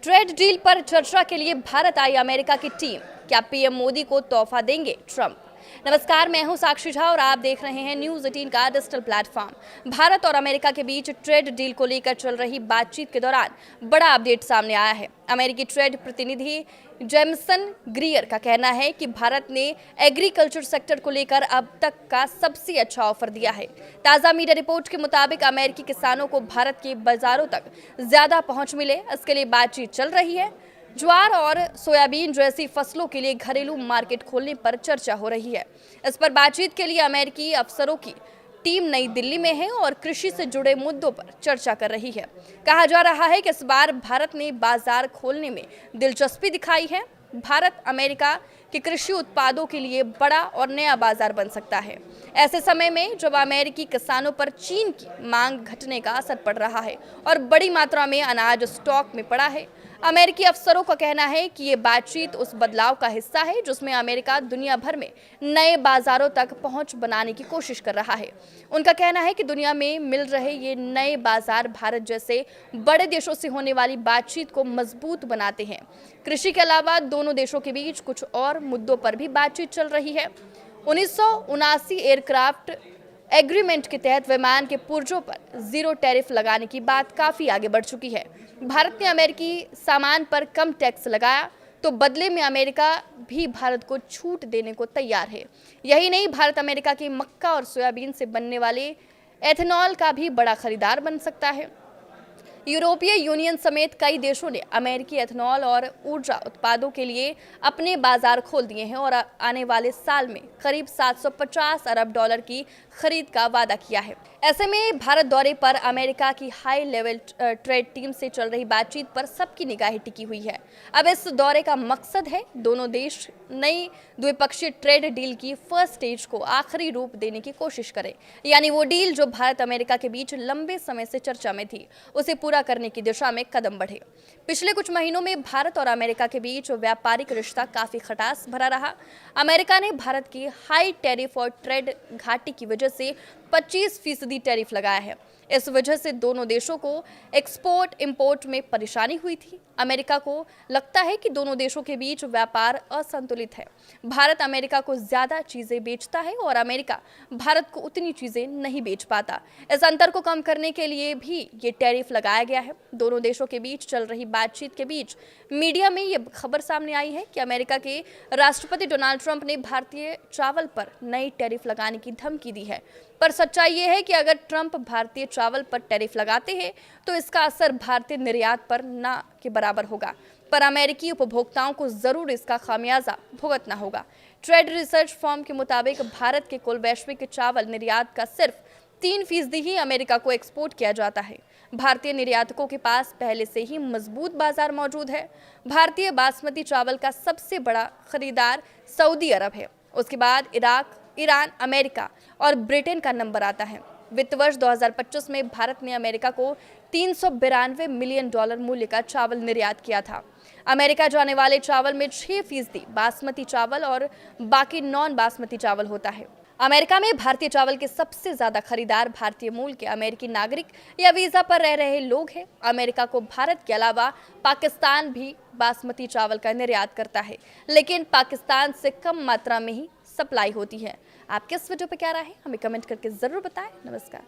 Trade deal पर चर्चा के लिए भारत आई अमेरिका की टीम। क्या पीएम मोदी को तोहफा देंगे ट्रंप? नमस्कार, मैं हूं साक्षी झा और आप देख रहे हैं न्यूज 18 का डिजिटल प्लेटफॉर्म। भारत और अमेरिका के बीच ट्रेड डील को लेकर चल रही बातचीत के दौरान बड़ा अपडेट सामने आया है। अमेरिकी ट्रेड प्रतिनिधि जेमसन ग्रीयर का कहना है कि भारत ने एग्रीकल्चर सेक्टर को लेकर अब तक का सबसे अच्छा ऑफर दिया है। ताज़ा मीडिया रिपोर्ट के मुताबिक अमेरिकी किसानों को भारत के बाजारों तक ज्यादा पहुंच मिले, इसके लिए बातचीत चल रही है। ज्वार और सोयाबीन जैसी फसलों के लिए घरेलू मार्केट खोलने पर चर्चा हो रही है। इस पर बातचीत के लिए अमेरिकी अफसरों की टीम नई दिल्ली में है और कृषि से जुड़े मुद्दों पर चर्चा कर रही है। कहा जा रहा है कि इस बार भारत ने बाजार खोलने में दिलचस्पी दिखाई है। भारत अमेरिका के कृषि उत्पादों के लिए बड़ा और नया बाजार बन सकता है। ऐसे समय में जब अमेरिकी किसानों पर चीन की मांग घटने का असर पड़ रहा है और बड़ी मात्रा में अनाज स्टॉक में पड़ा है, अमेरिकी अफसरों का कहना है कि ये बातचीत उस बदलाव का हिस्सा है जिसमें अमेरिका दुनिया भर में नए बाजारों तक पहुंच बनाने की कोशिश कर रहा है। उनका कहना है कि दुनिया में मिल रहे ये नए बाजार भारत जैसे बड़े देशों से होने वाली बातचीत को मजबूत बनाते हैं। कृषि के अलावा दोनों देशों के बीच कुछ और मुद्दों पर भी बातचीत चल रही है। 1979 एयरक्राफ्ट एग्रीमेंट के तहत विमान के पुर्जों पर जीरो टैरिफ लगाने की बात काफी आगे बढ़ चुकी है। भारत ने अमेरिकी सामान पर कम टैक्स लगाया तो बदले में अमेरिका भी भारत को छूट देने को तैयार है। यही नहीं, भारत अमेरिका की मक्का और सोयाबीन से बनने वाले एथेनॉल का भी बड़ा खरीदार बन सकता है। यूरोपीय यूनियन समेत कई देशों ने अमेरिकी एथेनॉल और ऊर्जा उत्पादों के लिए अपने बाजार खोल दिए हैं और आने वाले साल में करीब 750 अरब डॉलर की खरीद का वादा किया है। ऐसे में भारत दौरे पर अमेरिका की हाई लेवल ट्रेड टीम से चल रही बातचीत पर सबकी निगाहें टिकी हुई है। अब इस दौरे का मकसद है दोनों देश नई द्विपक्षीय ट्रेड डील की फर्स्ट स्टेज को आखिरी रूप देने की कोशिश करें, यानी वो डील जो भारत अमेरिका के बीच लंबे समय से चर्चा में थी उसे पूरा करने की दिशा में कदम बढ़े। पिछले कुछ महीनों में भारत और अमेरिका के बीच व्यापारिक रिश्ता काफी खटास भरा रहा। अमेरिका ने भारत की हाई टैरिफ और ट्रेड घाटी की वजह से 25% टैरिफ लगाया है। इस वजह से दोनों देशों को एक्सपोर्ट इंपोर्ट में परेशानी हुई थी। अमेरिका को लगता है कि दोनों देशों के बीच व्यापार असंतुलित है। भारत अमेरिका को ज्यादा चीजें बेचता है और अमेरिका भारत को उतनी चीजें नहीं बेच पाता। इस अंतर को कम करने के लिए भी ये टैरिफ लगाया गया है। दोनों देशों के बीच चल रही बातचीत के बीच मीडिया में ये खबर सामने आई है कि अमेरिका के राष्ट्रपति डोनाल्ड ट्रंप ने भारतीय चावल पर नई टैरिफ लगाने की धमकी दी है। पर सच्चाई ये है कि अगर ट्रंप भारतीय चावल पर टैरिफ लगाते हैं तो इसका असर भारतीय निर्यात पर ना के बराबर होगा, पर अमेरिकी उपभोक्ताओं को जरूर इसका खामियाजा भुगतना होगा। ट्रेड रिसर्च फर्म के मुताबिक भारत के कुल वैश्विक चावल निर्यात का सिर्फ 3% ही अमेरिका को एक्सपोर्ट किया जाता है। भारतीय निर्यातकों के पास पहले से ही मजबूत बाजार मौजूद है। भारतीय बासमती चावल का सबसे बड़ा खरीदार सऊदी अरब है, उसके बाद इराक, ईरान, अमेरिका और ब्रिटेन का नंबर आता है। वित्त वर्ष 2025 में भारत ने अमेरिका को $392 मिलियन मूल्य का चावल निर्यात किया था। अमेरिका जाने वाले चावल में 6% बासमती चावल और बाकी नॉन बासमती चावल होता है। अमेरिका में भारतीय चावल के सबसे ज्यादा खरीदार भारतीय मूल के अमेरिकी नागरिक या वीजा पर रह रहे लोग हैं। अमेरिका को भारत के अलावा पाकिस्तान भी बासमती चावल का निर्यात करता है, लेकिन पाकिस्तान से कम मात्रा में ही सप्लाई होती है। आपके इस वीडियो पे क्या राय है, हमें कमेंट करके जरूर बताएं। नमस्कार।